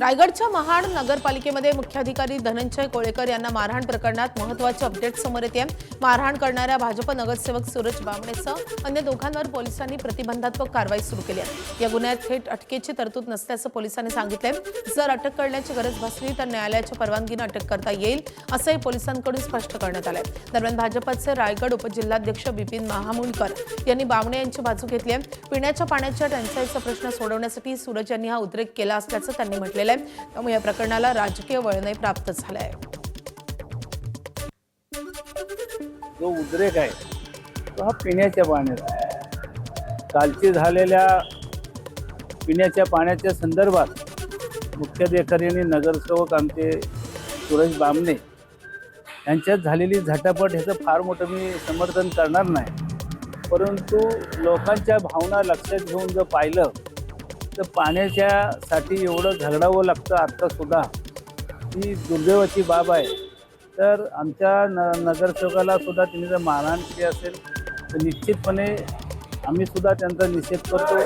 रायगडच्या महाड नगरपालिकेमध्ये मुख्याधिकारी धनंजय कोळेकर यांना मारहाण प्रकरणात महत्त्वाचे अपडेट समोर येते. मारहाण करणाऱ्या भाजप नगरसेवक सूरज बामणेसह अन्य दोघांवर पोलिसांनी प्रतिबंधात्मक कारवाई सुरू केली आहे. या गुन्ह्यात थेट अटकेची तरतूद नसल्याचं पोलिसांनी सांगितलंय. जर अटक करण्याची गरज भासली तर न्यायालयाच्या परवानगीने अटक करता येईल असंही पोलिसांकडून स्पष्ट करण्यात आलंय. दरम्यान भाजपचे रायगड उपजिल्हाध्यक्ष बिपिन महामुलकर यांनी बामणे यांची बाजू घेतली आहे. पिण्याच्या पाण्याच्या टंचाईचा प्रश्न सोडवण्यासाठी सूरज यांनी हा उद्रेक केला असल्याचं त्यांनी म्हटलं. त्यामुळे या प्रकरणाला राजकीय वळण प्राप्त झालं आहे. जो उद्रेक आहे तो हा पिण्याच्या पाण्याचा आहे. कालची झालेल्या पिण्याच्या पाण्याच्या संदर्भात मुख्याधिकाऱ्यांनी नगरसेवक आमचे सुरेश बामणे यांच्यात झालेली झटापट ह्याचं फार मोठं मी समर्थन करणार नाही. परंतु लोकांच्या भावना लक्षात घेऊन जर पाहिलं तर पाण्याच्यासाठी एवढं झगडावं लागतं आत्तासुद्धा, ही दुर्दैवाची बाब आहे. तर आमच्या नगरसेवकाला सुद्धा त्यांनी जर मारहाण केली असेल तर निश्चितपणे आम्ही सुद्धा त्यांचा निषेध करतो.